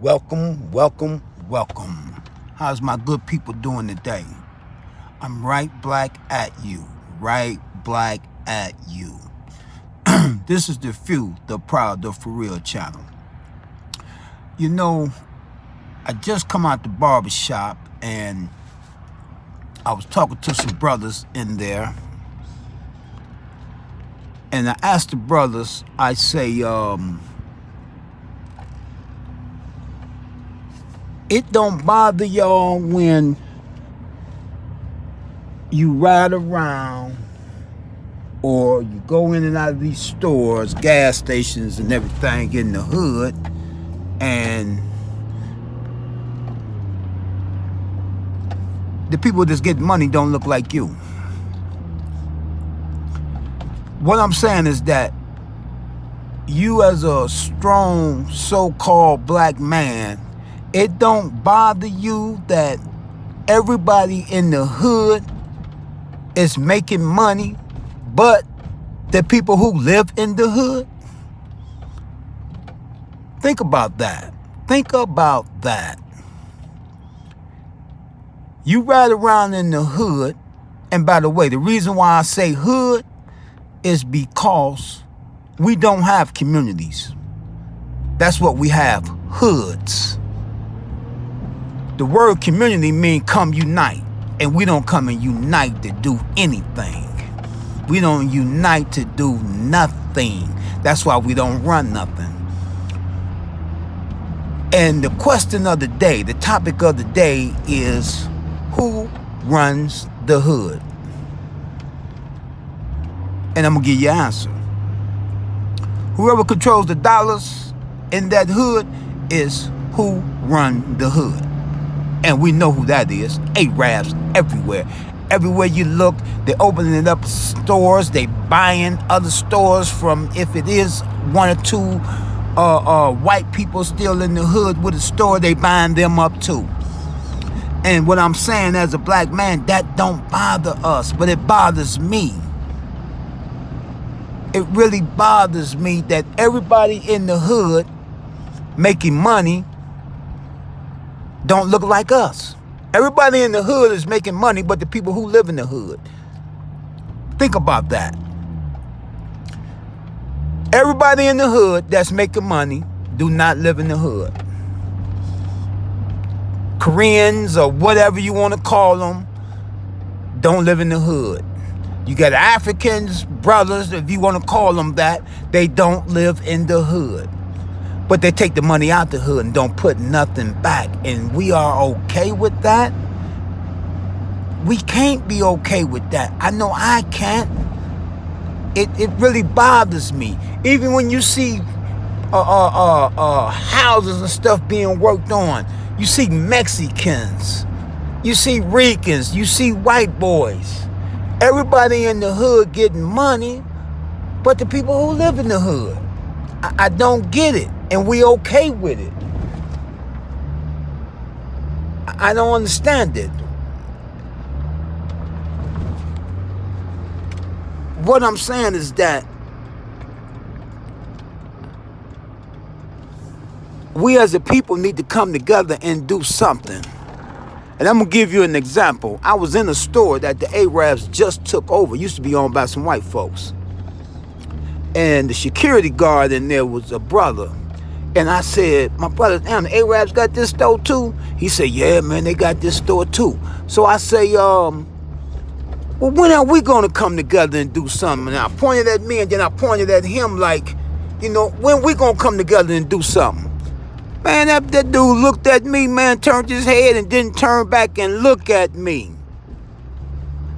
Welcome, welcome, welcome. How's my good people doing today? I'm right black at you. Right black at you. This is the few, the proud, the for real channel. You know, I just come out the barbershop and I was talking to some brothers in there. And I asked the brothers, I say, it don't bother y'all when you ride around or you go in and out of these stores, gas stations and everything in the hood, and the people that's getting money don't look like you. What I'm saying is that you as a strong so-called black man, it don't bother you that everybody in the hood is making money, but the people who live in the hood? Think about that. Think about that. You ride around in the hood, and by the way, the reason why I say hood is because we don't have communities. That's what we have, hoods. The word community means come unite, and we don't come and unite to do anything. We don't unite to do nothing. That's why we don't run nothing. And the question of the day, the topic of the day is, who runs the hood? And I'm gonna give you an answer. Whoever controls the dollars in that hood is who run the hood. And we know who that is. Arabs everywhere. Everywhere you look, they're opening up stores. They buying other stores from, if it is one or two white people still in the hood with a store, they buying them up too. And what I'm saying as a black man, that don't bother us, but it bothers me. It really bothers me that everybody in the hood making money don't look like us. Everybody in the hood is making money, but the people who live in the hood. Think about that. Everybody in the hood that's making money do not live in the hood. Koreans or whatever you want to call them don't live in the hood. You got Africans, brothers, if you want to call them that, they don't live in the hood. But they take the money out the hood and don't put nothing back. And we are okay with that? We can't be okay with that. I know I can't. It really bothers me. Even when you see houses and stuff being worked on, you see Mexicans, you see Ricans, you see white boys. Everybody in the hood getting money, but the people who live in the hood. I don't get it, and we okay with it. I don't understand it. What I'm saying is that we as a people need to come together and do something. And I'm going to give you an example. I was in a store that the Arabs just took over. It used to be owned by some white folks. And the security guard in there was a brother. And I said, my brother, damn, the Arabs got this store too? He said, yeah, man, they got this store too. So I say, well, when are we going to come together and do something? And I pointed at me and then I pointed at him like, you know, when we going to come together and do something? Man, that dude looked at me, man, turned his head and didn't turn back and look at me.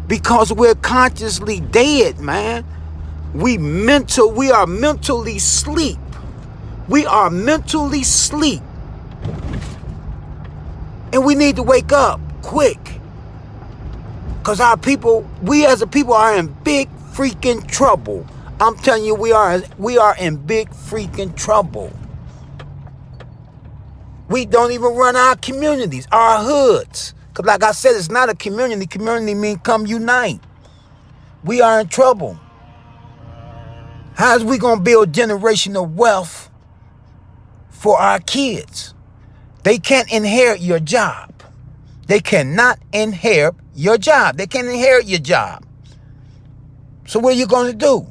Because we're consciously dead, man. We are mentally asleep. We are mentally asleep. And we need to wake up quick. Because we as a people are in big freaking trouble. I'm telling you, we are in big freaking trouble. We don't even run our communities, our hoods. Because like I said, it's not a community. Community means come unite. We are in trouble. How's we going to build generational wealth for our kids? They can't inherit your job. They cannot inherit your job. They can't inherit your job. So what are you going to do?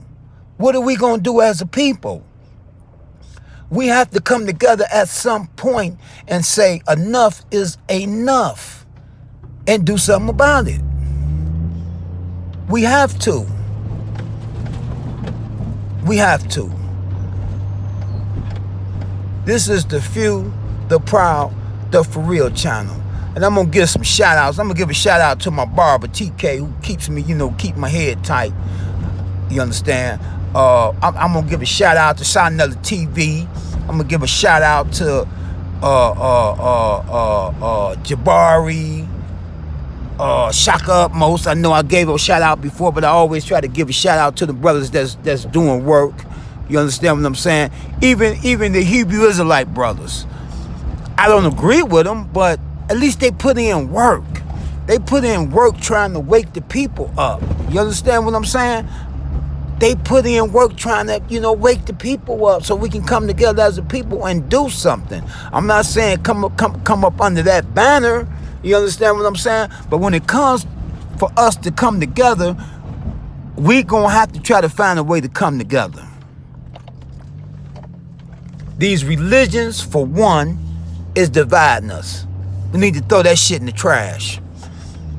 What are we going to do as a people? We have to come together at some point and say enough is enough and do something about it. We have to. We have to. This is the Few, the Proud, the For Real channel. And I'm going to give some shout outs. I'm going to give a shout out to my barber, TK, who keeps me, keep my head tight. You understand? I'm going to give a shout out to Sanella TV. I'm going to give a shout out to Jabari, Shaka Upmost. I know I gave a shout out before, but I always try to give a shout out to the brothers that's doing work. You understand what I'm saying? Even the Hebrew Israelite brothers. I don't agree with them, but at least they put in work. They put in work trying to wake the people up. You understand what I'm saying? They put in work trying to, wake the people up so we can come together as a people and do something. I'm not saying come up under that banner. You understand what I'm saying? But when it comes for us to come together, we're going to have to try to find a way to come together. These religions, for one, is dividing us. We need to throw that shit in the trash.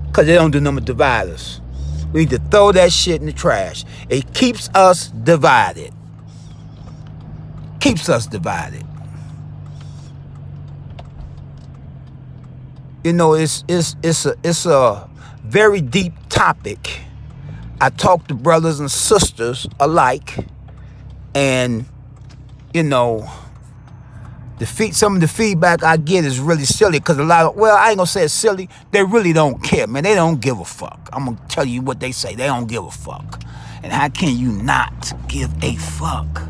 Because they don't do nothing but divide us. We need to throw that shit in the trash. It keeps us divided. Keeps us divided. It's a very deep topic. I talk to brothers and sisters alike, and some of the feedback I get is really silly because I ain't gonna say it's silly. They really don't care, man. They don't give a fuck. I'm gonna tell you what they say. They don't give a fuck. And how can you not give a fuck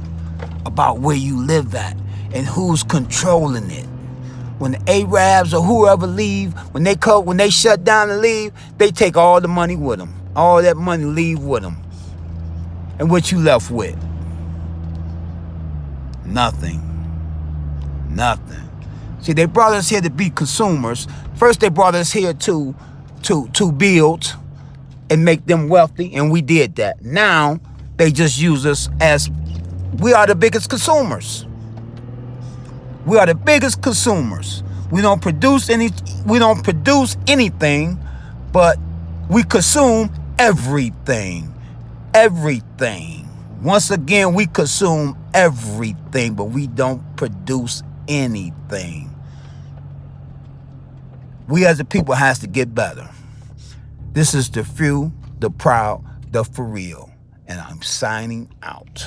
about where you live at and who's controlling it? When the Arabs or whoever leave, when they shut down and leave, they take all the money with them. All that money leave with them. And what you left with? Nothing. Nothing. See, they brought us here to be consumers. First, they brought us here to build and make them wealthy, and we did that. Now, they just use us as we are the biggest consumers. We are the biggest consumers. We don't produce anything, but we consume everything. Everything. Once again, we consume everything, but we don't produce anything. We as a people has to get better. This is the Few, the Proud, the For Real, and I'm signing out.